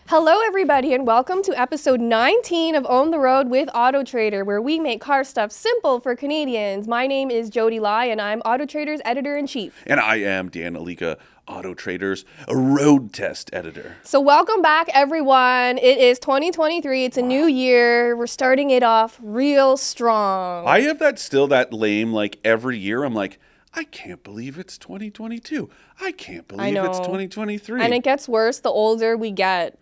Hello, everybody, and welcome to episode 19 of Own the Road with AutoTrader, where we make car stuff simple for Canadians. My name is Jodi, and I'm AutoTrader's editor-in-chief. And I am Dan Alika, AutoTrader's road test editor. So welcome back, everyone. It is 2023. It's a new year. We're starting it off real strong. I have that lame, like every year, I'm like, I can't believe it's 2022. I can't believe it's 2023. And it gets worse the older we get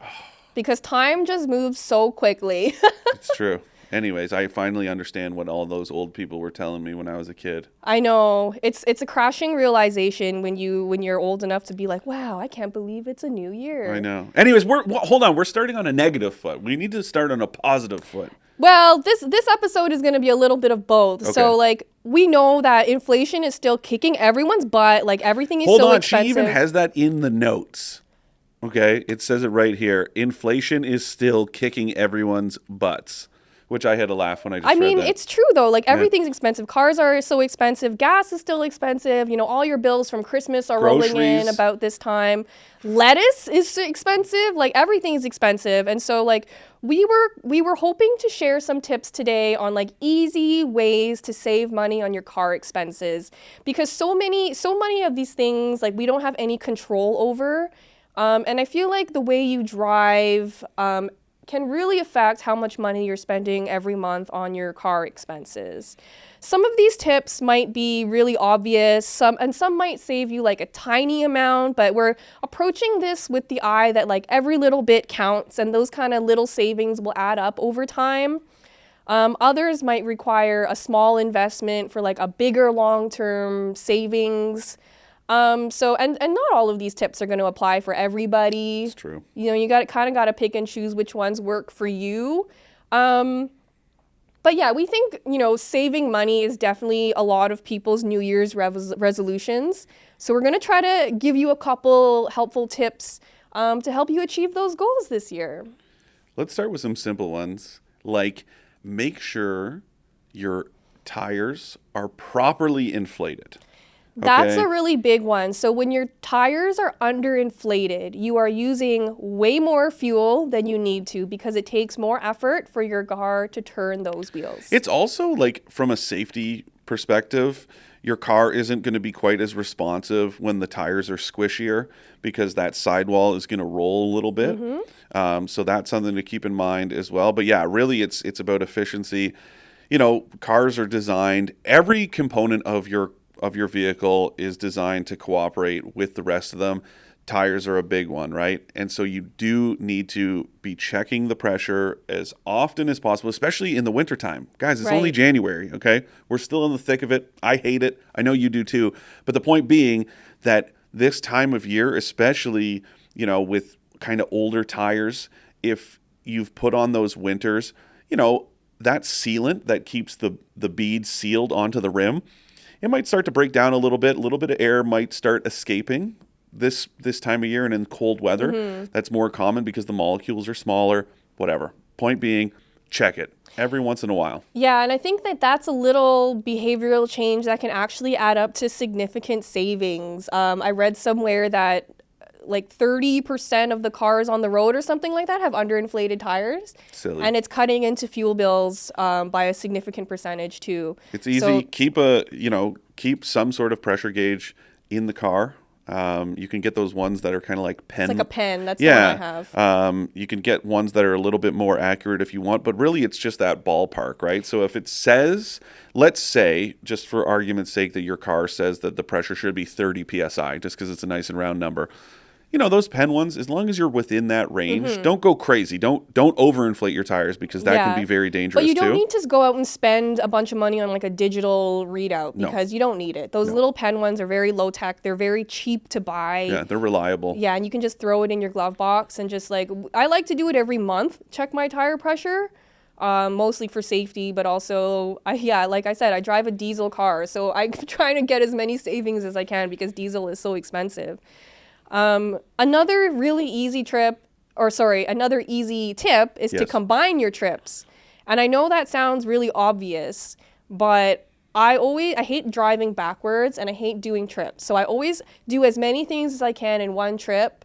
because time just moves so quickly. It's true. Anyways, I finally understand what all those old people were telling me when I was a kid. I know. It's a crashing realization when you're old enough to be like, wow, I can't believe it's a new year. I know. Anyways, hold on. We're starting on a negative foot. We need to start on a positive foot. Well, this episode is going to be a little bit of both. Okay. So, we know that inflation is still kicking everyone's butt. Everything is so expensive. She even has that in the notes. Okay? It says it right here. Inflation is still kicking everyone's butts. Which I had to laugh when I just read that. I mean, it's true, though. Everything's expensive. Cars are so expensive. Gas is still expensive. You know, all your bills from Christmas are rolling in about this time. Lettuce is expensive. Everything is expensive. And so, we were hoping to share some tips today on, easy ways to save money on your car expenses. Because so many of these things, we don't have any control over. And I feel like the way you drive can really affect how much money you're spending every month on your car expenses. Some of these tips might be really obvious, some might save you a tiny amount, but we're approaching this with the eye that every little bit counts and those kind of little savings will add up over time. Others might require a small investment for a bigger long-term savings. And not all of these tips are going to apply for everybody. It's true. You know, you got to pick and choose which ones work for you. But yeah, we think, saving money is definitely a lot of people's New Year's resolutions. So we're going to try to give you a couple helpful tips to help you achieve those goals this year. Let's start with some simple ones, like make sure your tires are properly inflated. That's a really big one. So when your tires are underinflated, you are using way more fuel than you need to because it takes more effort for your car to turn those wheels. It's also from a safety perspective, your car isn't going to be quite as responsive when the tires are squishier because that sidewall is going to roll a little bit. Mm-hmm. So that's something to keep in mind as well. But yeah, really it's about efficiency. You know, cars are designed, every component of your vehicle is designed to cooperate with the rest of them. Tires are a big one, right? And so you do need to be checking the pressure as often as possible, especially in the wintertime. Guys, it's only January, okay? We're still in the thick of it. I hate it. I know you do too. But the point being that this time of year, especially, with kind of older tires, if you've put on those winters, that sealant that keeps the beads sealed onto the rim, it might start to break down a little bit of air might start escaping this time of year, and in cold weather, that's more common because the molecules are smaller, whatever. Point being, check it every once in a while. Yeah, and I think that's a little behavioral change that can actually add up to significant savings. I read somewhere that 30% of the cars on the road or something like that have underinflated tires. Silly. And it's cutting into fuel bills by a significant percentage too. It's easy. Keep some sort of pressure gauge in the car. You can get those ones that are kind of like pen. It's like a pen. That's the one I have. You can get ones that are a little bit more accurate if you want, but really it's just that ballpark, right? So if it says, let's say, just for argument's sake, that your car says that the pressure should be 30 psi, just because it's a nice and round number. Those pen ones, as long as you're within that range, don't go crazy. Don't overinflate your tires because that can be very dangerous too. But you don't need to go out and spend a bunch of money on a digital readout because you don't need it. Those little pen ones are very low tech. They're very cheap to buy. Yeah, they're reliable. Yeah, and you can just throw it in your glove box and just I like to do it every month, check my tire pressure. Mostly for safety, but also, like I said, I drive a diesel car, so I'm trying to get as many savings as I can because diesel is so expensive. Another easy tip is to combine your trips. And I know that sounds really obvious, but I hate driving backwards and I hate doing trips. So I always do as many things as I can in one trip.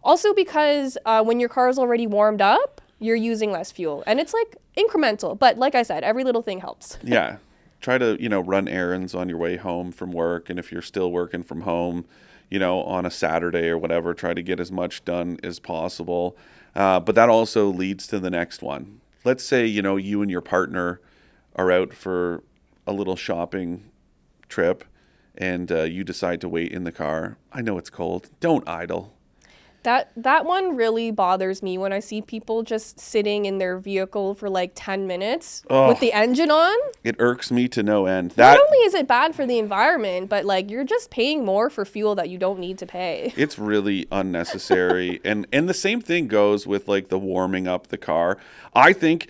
Also because when your car is already warmed up, you're using less fuel. And it's like incremental. But like I said, every little thing helps. Yeah. Try to, run errands on your way home from work. And if you're still working from home, on a Saturday or whatever, try to get as much done as possible. But that also leads to the next one. Let's say, you and your partner are out for a little shopping trip and you decide to wait in the car. I know it's cold. Don't idle. That one really bothers me when I see people just sitting in their vehicle for like 10 minutes with the engine on. It irks me to no end. Not only is it bad for the environment, but like you're just paying more for fuel that you don't need to pay. It's really unnecessary. and the same thing goes with like the warming up the car. I think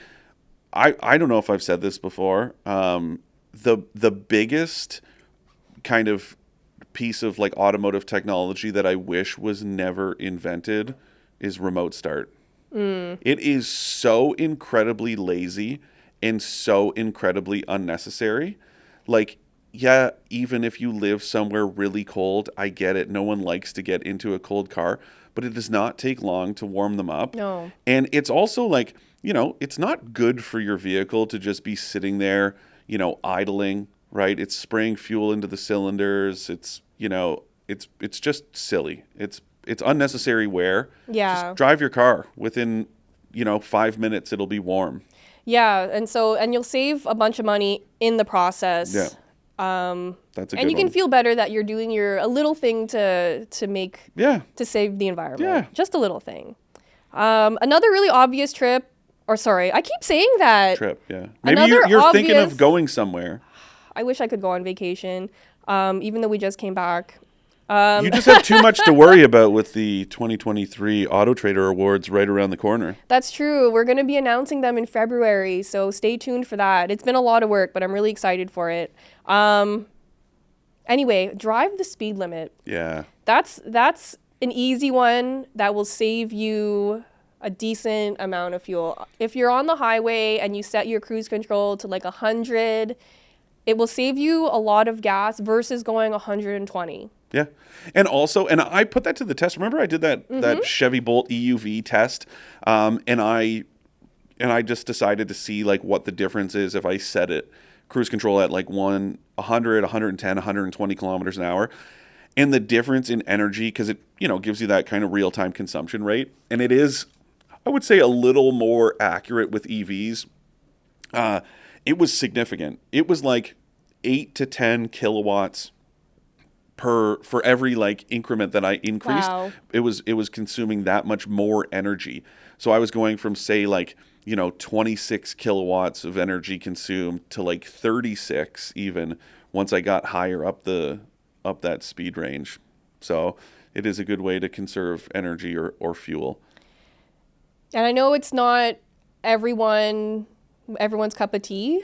I don't know if I've said this before. The biggest kind of piece of like automotive technology that I wish was never invented is remote start. It is so incredibly lazy and so incredibly unnecessary. Like, yeah, even if you live somewhere really cold, I get it. No one likes to get into a cold car, but it does not take long to warm them up. No. And it's also like, it's not good for your vehicle to just be sitting there, idling, right? It's spraying fuel into the cylinders. It's, it's just silly. It's unnecessary wear. Yeah. Just drive your car. Within, 5 minutes, it'll be warm. Yeah. And you'll save a bunch of money in the process. Yeah. That's a good and you can one. feel better that you're doing a little thing to save the environment. Yeah. Just a little thing. Another really obvious trip, or sorry, I keep saying that. Trip, yeah. Maybe you're thinking of going somewhere. I wish I could go on vacation, even though we just came back. You just have too much to worry about with the 2023 AutoTrader Awards right around the corner. That's true. We're going to be announcing them in February, so stay tuned for that. It's been a lot of work, but I'm really excited for it. Anyway, drive the speed limit. Yeah. That's an easy one that will save you a decent amount of fuel. If you're on the highway and you set your cruise control to like 100, it will save you a lot of gas versus going 120. Yeah. And also, and I put that to the test. Remember I did that Chevy Bolt EUV test, and I just decided to see like what the difference is if I set it cruise control at like 100, 110, 120 kilometers an hour. And the difference in energy, because it, gives you that kind of real-time consumption rate. And it is, I would say, a little more accurate with EVs. It was significant. It was like 8 to 10 kilowatts for every like increment that I increased. Wow. It was consuming that much more energy. So I was going from, say, like, 26 kilowatts of energy consumed to like 36 even once I got higher up that speed range. So it is a good way to conserve energy or fuel. And I know it's not everyone's cup of tea,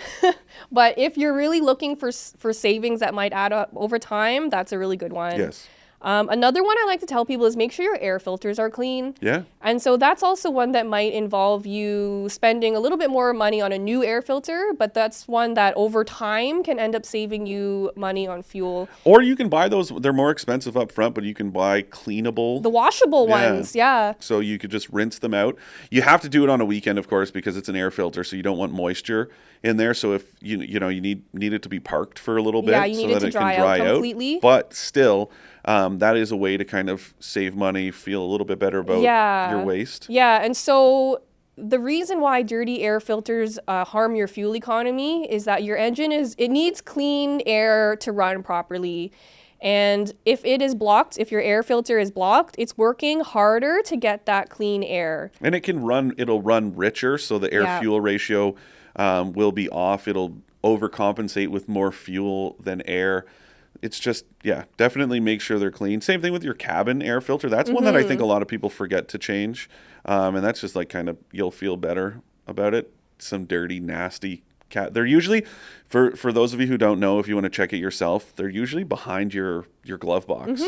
but if you're really looking for savings that might add up over time, that's a really good one. Yes. Another one I like to tell people is make sure your air filters are clean. Yeah. And so that's also one that might involve you spending a little bit more money on a new air filter, but that's one that over time can end up saving you money on fuel. Or you can buy those, they're more expensive up front, but you can buy cleanable. The washable ones, yeah. So you could just rinse them out. You have to do it on a weekend, of course, because it's an air filter, so you don't want moisture in there. So if you need it to be parked for a little bit, you need so it that to it can dry dry out completely. But still, that is a way to kind of save money, feel a little bit better about your waste. Yeah, and so the reason why dirty air filters harm your fuel economy is that your engine it needs clean air to run properly. And if it is blocked, if your air filter is blocked, it's working harder to get that clean air. And it'll run richer, so the air-fuel ratio will be off. It'll overcompensate with more fuel than air. It's just, definitely make sure they're clean. Same thing with your cabin air filter. That's one that I think a lot of people forget to change. And that's just like kind of, you'll feel better about it. Some dirty, nasty they're usually, for those of you who don't know, if you want to check it yourself, they're usually behind your glove box.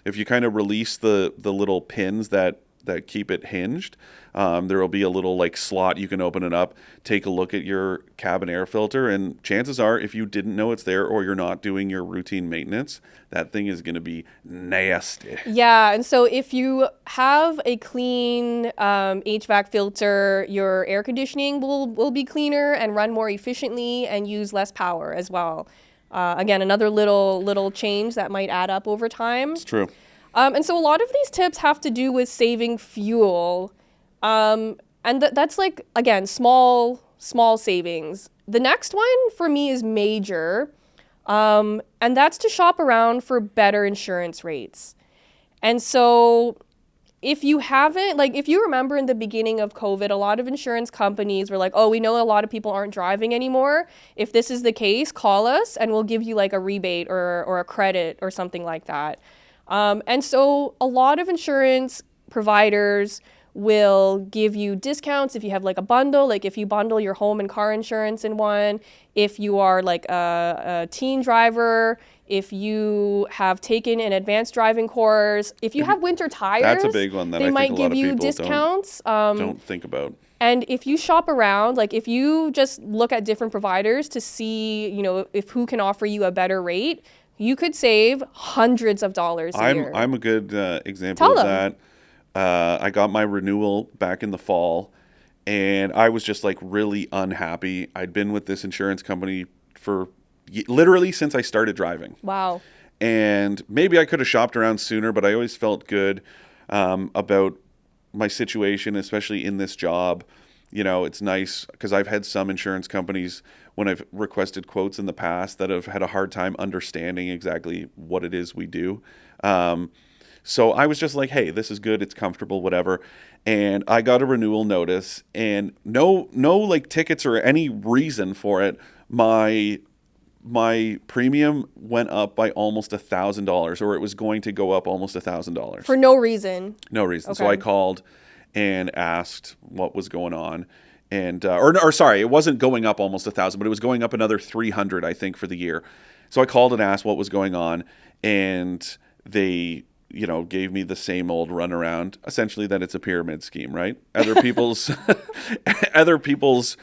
If you kind of release the little pins that that keep it hinged. There will be a little like slot you can open it up, take a look at your cabin air filter, and chances are, if you didn't know it's there or you're not doing your routine maintenance, that thing is going to be nasty. Yeah, and so if you have a clean HVAC filter, your air conditioning will be cleaner and run more efficiently and use less power as well. Again, another little change that might add up over time. It's true. And so a lot of these tips have to do with saving fuel. And that's like, again, small savings. The next one for me is major. And that's to shop around for better insurance rates. And so if you haven't, like, if you remember in the beginning of COVID, a lot of insurance companies were like, oh, we know a lot of people aren't driving anymore. If this is the case, call us and we'll give you like a rebate or a credit or something like that. And so a lot of insurance providers will give you discounts if you have like a bundle, like if you bundle your home and car insurance in one, if you are like a teen driver, if you have taken an advanced driving course, if you have winter tires, that's a big one that they I think might a lot give of you people discounts. Don't think about. And if you shop around, like if you just look at different providers to see, you know, if who can offer you a better rate, you could save hundreds of dollars a year. I'm a good example of that. I got my renewal back in the fall, and I was just like really unhappy. I'd been with this insurance company for literally since I started driving. Wow. And maybe I could have shopped around sooner, but I always felt good about my situation, especially in this job. You know, it's nice because I've had some insurance companies when I've requested quotes in the past that have had a hard time understanding exactly what it is we do. So I was just like, hey, this is good. It's comfortable, whatever. And I got a renewal notice and no like tickets or any reason for it. My premium went up by almost $1,000, or it was going to go up almost $1,000. For no reason. No reason. Okay. So I called and asked what was going on. And or sorry, it wasn't going up almost 1,000, but it was going up another 300, I think, for the year. So I called and asked what was going on, and they, you know, gave me the same old runaround, essentially that it's a pyramid scheme, right? Other people's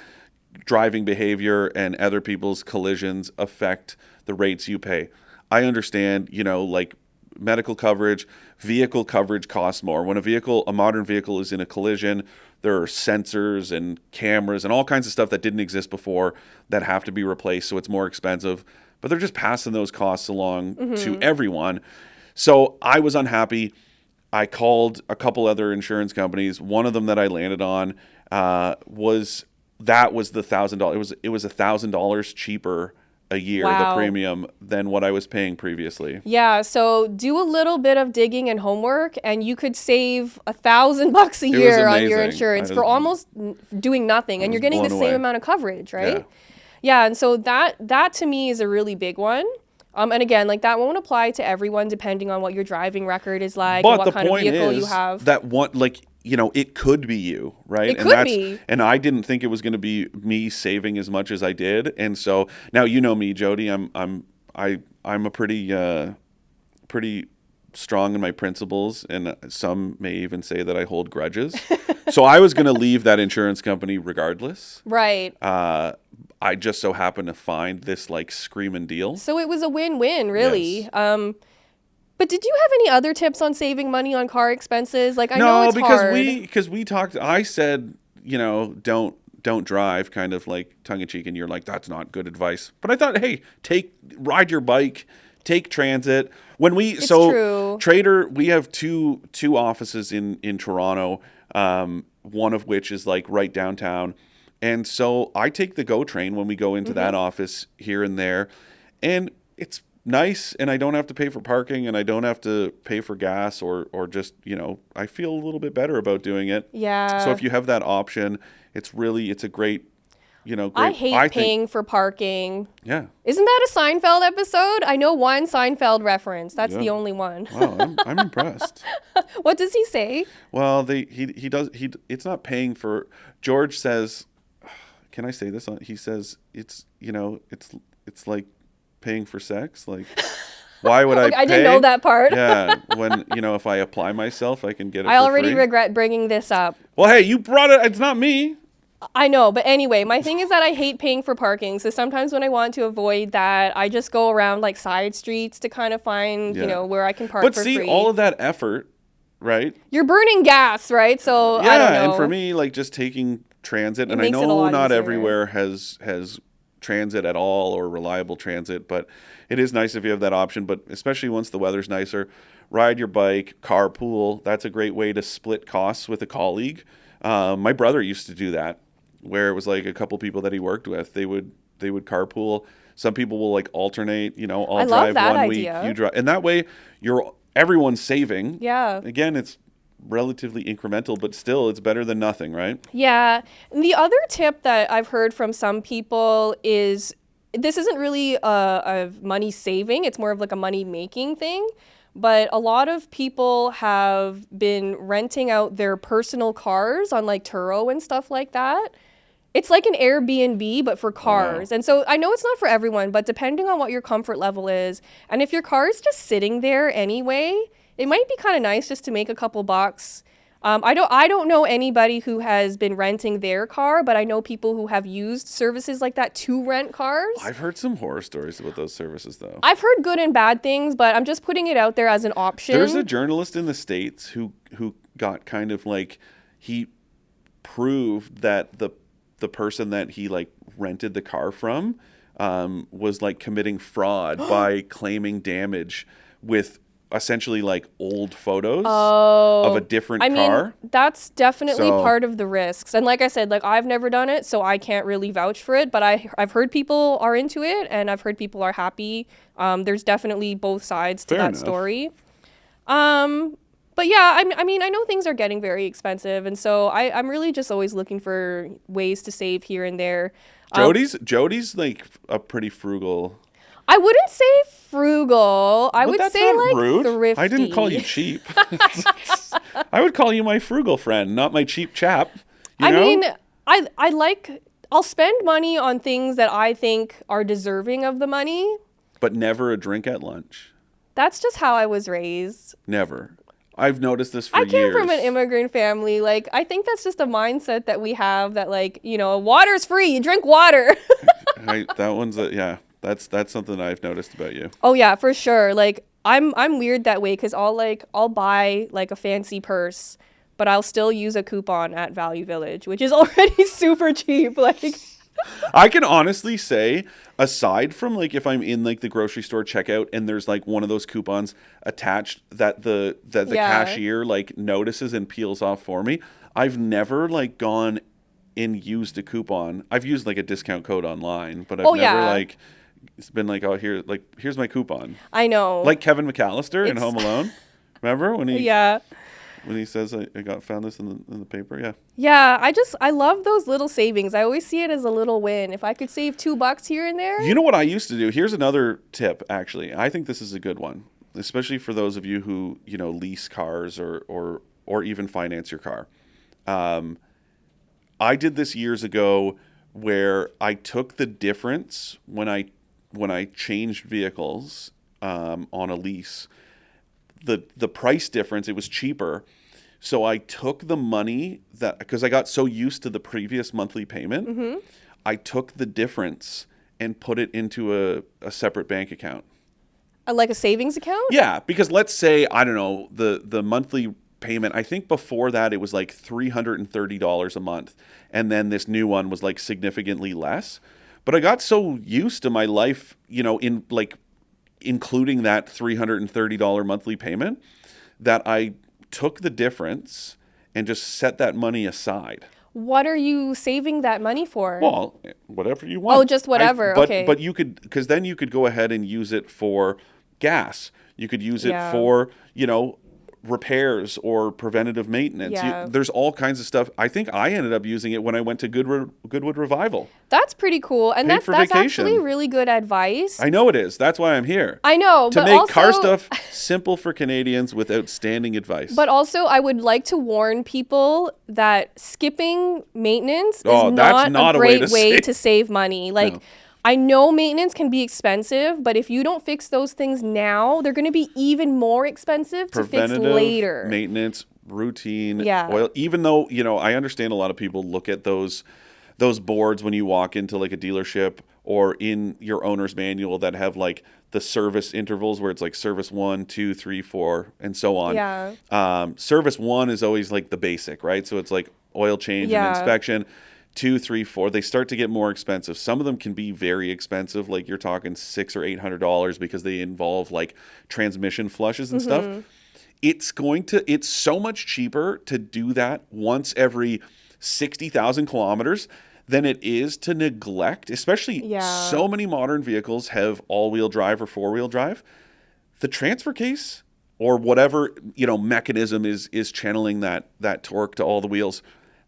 driving behavior and other people's collisions affect the rates you pay. I understand, you know, like medical coverage, vehicle coverage costs more. When a modern vehicle is in a collision, there are sensors and cameras and all kinds of stuff that didn't exist before that have to be replaced, so it's more expensive. But they're just passing those costs along to everyone. So I was unhappy. I called a couple other insurance companies. One of them that I landed on was the $1,000. It was $1,000 cheaper a year, Wow. the premium, than what I was paying previously. Yeah, so do a little bit of digging and homework, and you could save $1,000 a year on your amazing. insurance for almost doing nothing, and you're getting the blown same away. amount of coverage, right? Yeah, and so that to me is a really big one. And again, like that won't apply to everyone depending on what your driving record is like and But what the kind of point vehicle is you have. that one, like, you know, it could be you, right? It could be. And I didn't think it was going to be me saving as much as I did. And so now, you know me, Jodi, I'm a pretty strong in my principles, and some may even say that I hold grudges. So I was going to leave that insurance company regardless. Right. I just so happened to find this like screaming deal. So it was a win-win, really. Yes. But did you have any other tips on saving money on car expenses? Like, I know it's hard. because we talked. I said, you know, don't drive, kind of like tongue in cheek, and you're like, that's not good advice. But I thought, hey, ride your bike, take transit. It's true. Trader, we have two offices in Toronto. One of which is like right downtown, and so I take the GO train when we go into that office here and there, and it's nice, and I don't have to pay for parking, and I don't have to pay for gas or just, you know, I feel a little bit better about doing it. Yeah. So if you have that option, it's a great, you know, great. I hate paying for parking. Yeah. Isn't that a Seinfeld episode? I know one Seinfeld reference. That's the Yeah. only one. Wow, I'm impressed. What does he say? Well, it's not paying for. George says, can I say this? He says it's, you know, it's like paying for sex, like Why would I Okay, pay? I didn't know that part. Yeah, when, if I apply myself, I can get it I for already free. regret bringing this up. Well, hey, you brought it. It's not me. I know, but anyway, my thing is that I hate paying for parking. So sometimes when I want to avoid that, I just go around like side streets to kind of find, Yeah. where I can park But for see, free. all of that effort, right? You're burning gas, right? So Yeah, I don't know. and for me, like just taking transit, and I makes it a know lot not easier. everywhere has transit at all or reliable transit, but it is nice if you have that option. But especially once the weather's nicer, ride your bike, carpool. That's a great way to split costs with a colleague. My brother used to do that, where it was like a couple people that he worked with. They would carpool. Some people will like alternate. I'll I love drive that one idea. week, you drive, and that way everyone's saving. Yeah. Again, it's relatively incremental, but still it's better than nothing, right? Yeah. And the other tip that I've heard from some people is this isn't really a money saving, it's more of like a money making thing. But a lot of people have been renting out their personal cars on like Turo and stuff like that. It's like an Airbnb, but for cars. Wow. And so I know it's not for everyone, but depending on what your comfort level is, and if your car is just sitting there anyway, it might be kind of nice just to make a couple bucks. I don't know anybody who has been renting their car, but I know people who have used services like that to rent cars. I've heard some horror stories about those services, though. I've heard good and bad things, but I'm just putting it out there as an option. There's a journalist in the States who got kind of like, he proved that the person that he like rented the car from was like committing fraud by claiming damage with essentially like old photos of a different car. That's definitely So- part of the risks. And like I said, like I've never done it, so I can't really vouch for it, but I've heard people are into it and I've heard people are happy. There's definitely both sides to Fair that enough. story. But yeah, I mean, I know things are getting very expensive, and so I'm really just always looking for ways to save here and there. Jodi's like a pretty frugal. I wouldn't say frugal. I But would that's say not like rude. thrifty. I didn't call you cheap. I would call you my frugal friend, not my cheap chap. You know? I mean, I'll spend money on things that I think are deserving of the money. But never a drink at lunch. That's just how I was raised. Never. I've noticed this for I years. came from an immigrant family. Like, I think that's just a mindset that we have that, like, water's free. You drink water. That one's yeah. That's something I've noticed about you. Oh yeah, for sure. Like, I'm weird that way because I'll buy like a fancy purse, but I'll still use a coupon at Value Village, which is already super cheap. Like, I can honestly say, aside from like if I'm in like the grocery store checkout and there's like one of those coupons attached that the Yeah. cashier like notices and peels off for me, I've never like gone and used a coupon. I've used like a discount code online, but I've never yeah. like it's been like, oh, here's my coupon. I know. Like Kevin McAllister in It's- Home Alone. Remember when he yeah. when he says I found this in the paper? Yeah. Yeah, I love those little savings. I always see it as a little win. If I could save $2 here and there. You know what I used to do? Here's another tip, actually. I think this is a good one, especially for those of you who, lease cars or even finance your car. I did this years ago where I took the difference when I changed vehicles on a lease. The price difference, it was cheaper. So I took the money because I got so used to the previous monthly payment, I took the difference and put it into a separate bank account. Like a savings account? Yeah, because let's say, I don't know, the monthly payment, I think before that it was like $330 a month. And then this new one was like significantly less. But I got so used to my life, in like including that $330 monthly payment that I took the difference and just set that money aside. What are you saving that money for? Well, whatever you want. Oh, just whatever. Okay. But you could, because then you could go ahead and use it for gas. You could use it Yeah. for, repairs or preventative maintenance. Yeah. There's all kinds of stuff. I think I ended up using it when I went to Goodwood Revival. That's pretty cool. And Paid that's for that's vacation. actually really good advice. I know it is. That's why I'm here. I know, To but make also, car stuff simple for Canadians with outstanding advice. But also, I would like to warn people that skipping maintenance Oh, is that's not not a a way great to way save- to save money. Like, No. I know maintenance can be expensive, but if you don't fix those things now, they're going to be even more expensive to fix later. Maintenance, routine, Yeah. oil. Even though, I understand a lot of people look at those boards when you walk into like a dealership or in your owner's manual that have like the service intervals where it's like service 1, 2, 3, 4, and so on. Yeah. Service 1 is always like the basic, right? So it's like oil change and inspection. 2, 3, 4, they start to get more expensive. Some of them can be very expensive, like you're talking $600 or $800 because they involve like transmission flushes and stuff. It's so much cheaper to do that once every 60,000 kilometers than it is to neglect, especially so many modern vehicles have all-wheel drive or four-wheel drive. The transfer case or whatever, mechanism is channeling that torque to all the wheels,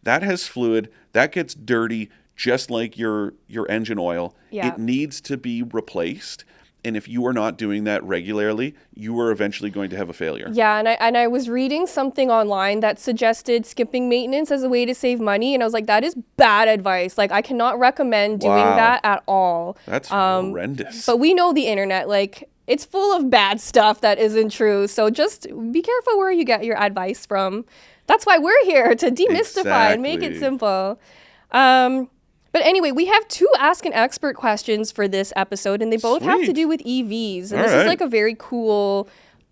that has fluid, that gets dirty just like your engine oil. Yeah. It needs to be replaced. And if you are not doing that regularly, you are eventually going to have a failure. Yeah, and I was reading something online that suggested skipping maintenance as a way to save money, and I was like, that is bad advice. Like, I cannot recommend doing that at all. That's horrendous. But we know the internet, like, it's full of bad stuff that isn't true. So just be careful where you get your advice from. That's why we're here, to demystify and make it simple. But anyway, we have 2 Ask an Expert questions for this episode, and they both have to do with EVs. And this is like a very cool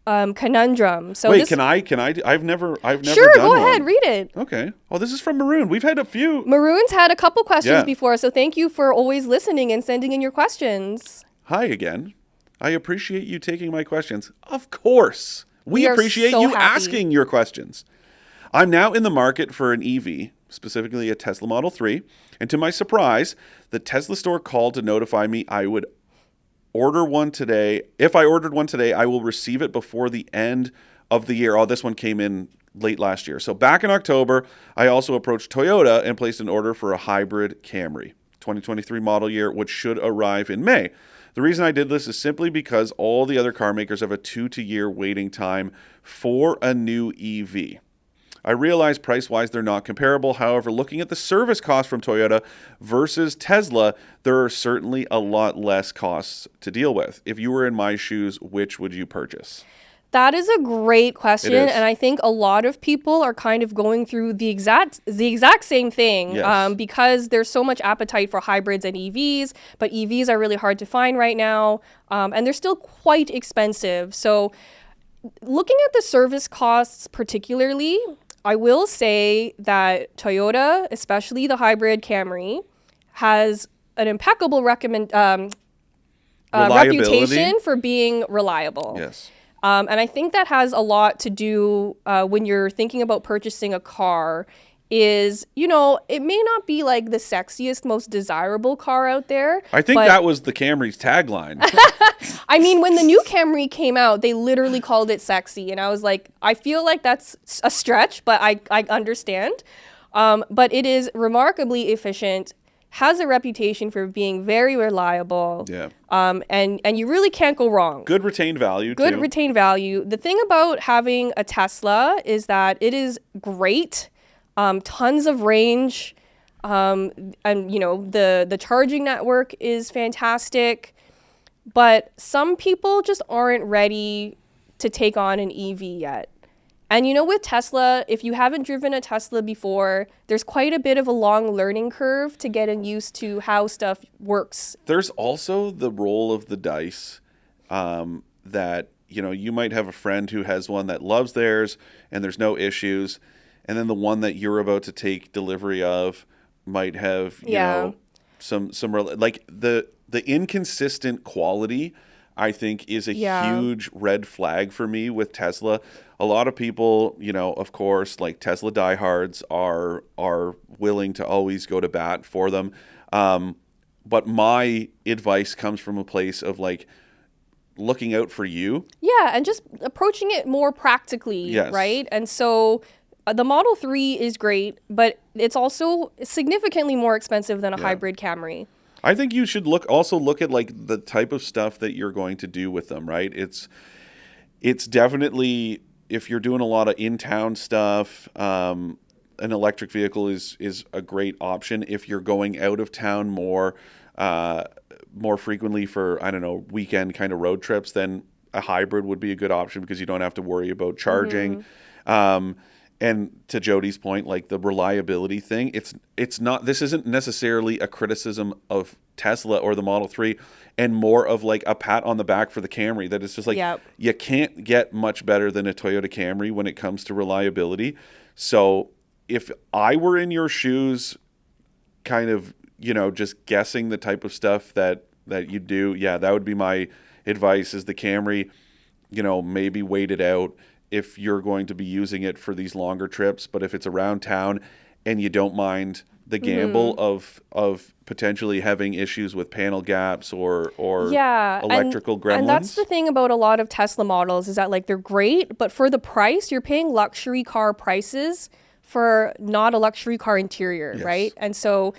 conundrum. So wait, can I? I've never sure, done go one. ahead, read it. Okay. Oh, this is from Maroon. We've had a few. Maroon's had a couple questions before, so thank you for always listening and sending in your questions. Hi again. I appreciate you taking my questions. Of course. We appreciate you asking your questions. I'm now in the market for an EV, specifically a Tesla Model 3. And to my surprise, the Tesla store called to notify me I would order one today. If I ordered one today, I will receive it before the end of the year. Oh, this one came in late last year. So back in October, I also approached Toyota and placed an order for a hybrid Camry, 2023 model year, which should arrive in May. The reason I did this is simply because all the other car makers have a 2-year waiting time for a new EV. I realize price-wise they're not comparable. However, looking at the service cost from Toyota versus Tesla, there are certainly a lot less costs to deal with. If you were in my shoes, which would you purchase? That is a great question, and I think a lot of people are kind of going through the exact same thing because there's so much appetite for hybrids and EVs, but EVs are really hard to find right now, and they're still quite expensive. So looking at the service costs particularly, I will say that Toyota, especially the hybrid Camry, has an impeccable reputation for being reliable. Yes. And I think that has a lot to do when you're thinking about purchasing a car is, it may not be like the sexiest, most desirable car out there. I think that was the Camry's tagline. I mean, when the new Camry came out, they literally called it sexy. And I was like, I feel like that's a stretch, but I understand. But it is remarkably efficient, has a reputation for being very reliable. Yeah. And you really can't go wrong. Good retained value, too. Good retained value. The thing about having a Tesla is that it is great. Tons of range. And, the charging network is fantastic. But some people just aren't ready to take on an EV yet. And with Tesla, if you haven't driven a Tesla before, there's quite a bit of a long learning curve to getting used to how stuff works. There's also the roll of the dice that, you might have a friend who has one that loves theirs and there's no issues. And then the one that you're about to take delivery of might have, some like the inconsistent quality, I think, is a huge red flag for me with Tesla. A lot of people, of course, like Tesla diehards are willing to always go to bat for them. But my advice comes from a place of like looking out for you. Yeah, and just approaching it more practically, right? And so the Model 3 is great, but it's also significantly more expensive than a hybrid Camry. I think you should look at like the type of stuff that you're going to do with them, right? It's definitely, if you're doing a lot of in-town stuff, an electric vehicle is a great option. If you're going out of town more, more frequently for, I don't know, weekend kind of road trips, then a hybrid would be a good option because you don't have to worry about charging. And to Jodi's point, like the reliability thing, it's not, this isn't necessarily a criticism of Tesla or the Model 3, and more of like a pat on the back for the Camry, that it's just like, you can't get much better than a Toyota Camry when it comes to reliability. So if I were in your shoes, kind of, just guessing the type of stuff that you do, that would be my advice, is the Camry, maybe wait it out if you're going to be using it for these longer trips. But if it's around town and you don't mind the gamble of potentially having issues with panel gaps or electrical gremlins. And that's the thing about a lot of Tesla models, is that like they're great, but for the price, you're paying luxury car prices for not a luxury car interior, right? And so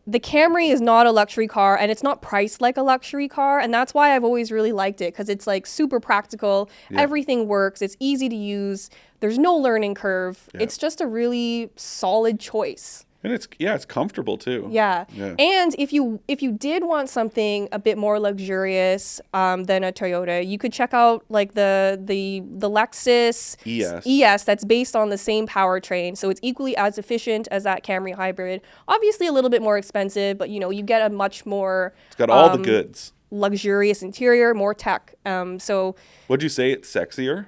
the Camry is not a luxury car, and it's not priced like a luxury car. And that's why I've always really liked it, because it's like super practical. Everything works. It's easy to use. There's no learning curve. It's just a really solid choice. And it's comfortable too. Yeah. And if you did want something a bit more luxurious than a Toyota, you could check out like the Lexus ES that's based on the same powertrain. So it's equally as efficient as that Camry hybrid. Obviously a little bit more expensive, but you get a much more, it's got all the goods. Luxurious interior, more tech. So would you say it's sexier?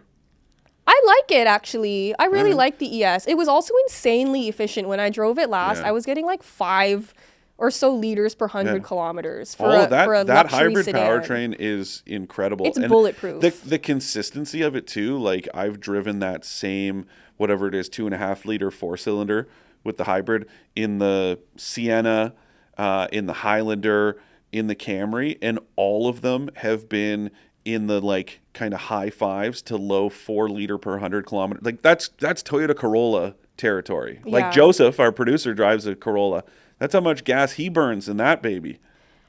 I like it, actually. I really like the ES. It was also insanely efficient when I drove it last. I was getting like 5 or so liters per 100 kilometers for a that luxury hybrid sedan. Powertrain is incredible. It's bulletproof. The consistency of it too. Like I've driven that same, whatever it is, 2.5 liter 4-cylinder with the hybrid in the Sienna, in the Highlander, in the Camry, and all of them have been in the like kind of high 5s to low 4 liter per 100 kilometer. Like that's Toyota Corolla territory. Like Joseph, our producer, drives a Corolla. That's how much gas he burns in that baby,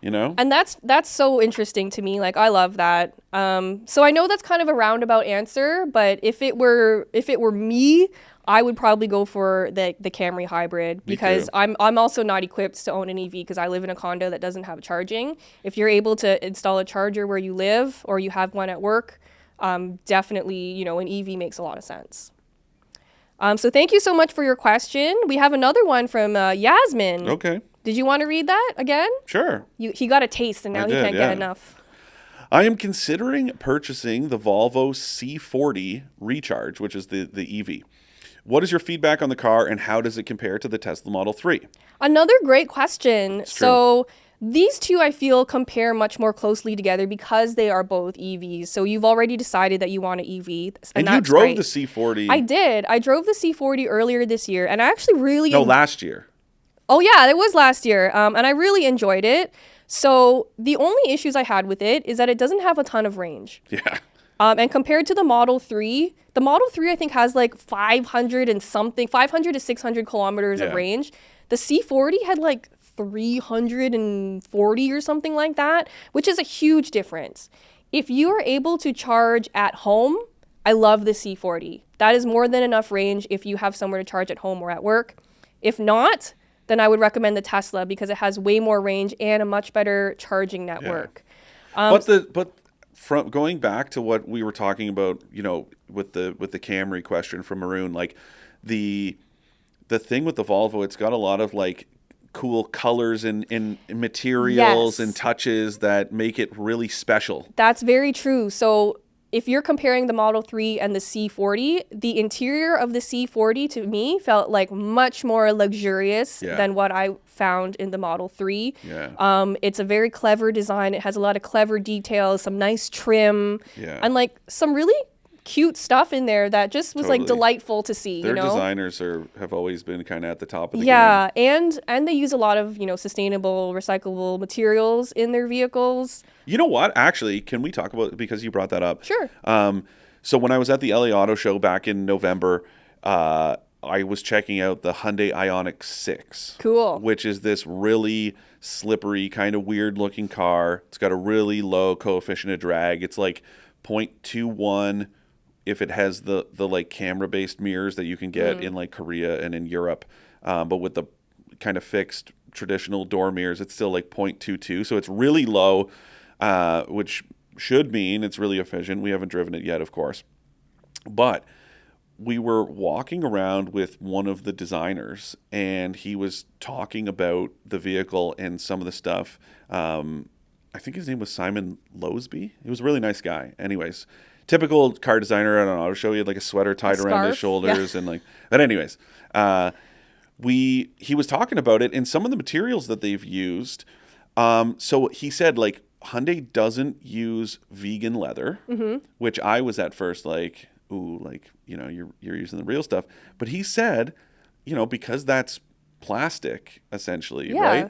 And that's so interesting to me. Like I love that. So I know that's kind of a roundabout answer, but if it were me, I would probably go for the Camry hybrid, because I'm also not equipped to own an EV because I live in a condo that doesn't have charging. If you're able to install a charger where you live, or you have one at work, definitely, an EV makes a lot of sense. So thank you so much for your question. We have another one from Yasmin. Okay. Did you want to read that again? Sure. He got a taste and now he can't get enough. I am considering purchasing the Volvo C40 Recharge, which is the EV. What is your feedback on the car, and how does it compare to the Tesla Model 3? Another great question. So these two, I feel, compare much more closely together because they are both EVs. So you've already decided that you want an EV. And you drove the C40. I did. I drove the C40 earlier this year, and I actually really... last year. Oh, yeah, it was last year. And I really enjoyed it. So the only issues I had with it is that it doesn't have a ton of range. Yeah. And compared to the Model 3, the Model 3, I think, has like 500 to 600 kilometers of range. The C40 had like 340 or something like that, which is a huge difference. If you are able to charge at home, I love the C40. That is more than enough range if you have somewhere to charge at home or at work. If not, then I would recommend the Tesla because it has way more range and a much better charging network. But from going back to what we were talking about, with the Camry question from Maroon, like the thing with the Volvo, it's got a lot of like cool colors and materials and touches that make it really special. That's very true. So if you're comparing the Model 3 and the C40, the interior of the C40 to me felt like much more luxurious than what I found in the Model 3. It's a very clever design. It has a lot of clever details, some nice trim, and like some really cute stuff in there that just was like delightful to see. Their designers have always been kind of at the top of the game. And they use a lot of sustainable, recyclable materials in their vehicles. You know what? Actually, can we talk about, because you brought that up? Sure. So when I was at the LA Auto Show back in November, I was checking out the Hyundai Ioniq 6. Cool. Which is this really slippery, kind of weird looking car. It's got a really low coefficient of drag. It's like 0.21 if it has the like camera based mirrors that you can get in like Korea and in Europe, but with the kind of fixed traditional door mirrors. It's still like 0.22, so it's really low, which should mean it's really efficient. We haven't driven it yet, of course. But we were walking around with one of the designers, and he was talking about the vehicle and some of the stuff. I think his name was Simon Loseby. He was a really nice guy. Anyways, typical car designer at an auto show. He had like a sweater tied around his shoulders, and like. But anyways, he was talking about it and some of the materials that they've used. So he said like Hyundai doesn't use vegan leather, which I was at first like, ooh, like, you know, you're using the real stuff. But he said, you know, because that's plastic essentially, right?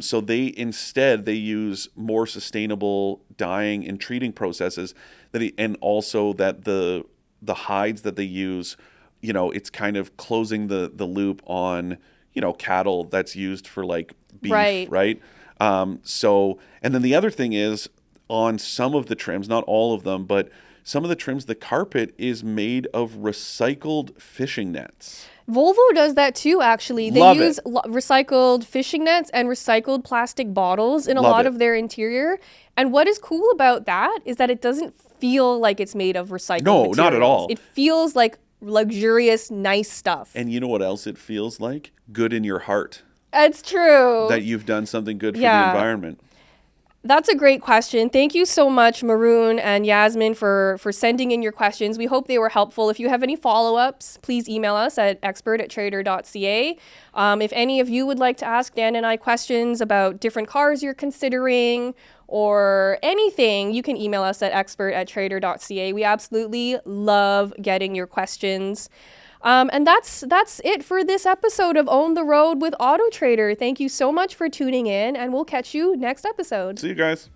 So they use more sustainable dyeing and treating processes and also that the hides that they use, you know, it's kind of closing the loop on, you know, cattle that's used for like beef, right? So, and then the other thing is on some of the trims, not all of them, but some of the trims, the carpet is made of recycled fishing nets. Volvo does that too, actually. They use recycled fishing nets and recycled plastic bottles in a lot of their interior. And what is cool about that is that it doesn't feel like it's made of recycled materials. Not at all. It feels like luxurious, nice stuff. And you know what else it feels like? Good in your heart. It's true. That you've done something good for the environment. That's a great question. Thank you so much, Maroon and Yasmin, for sending in your questions. We hope they were helpful. If you have any follow-ups, please email us at expert@trader.ca. If any of you would like to ask Dan and I questions about different cars you're considering or anything, you can email us at expert@trader.ca. We absolutely love getting your questions. And that's it for this episode of Own the Road with AutoTrader. Thank you so much for tuning in, and we'll catch you next episode. See you guys.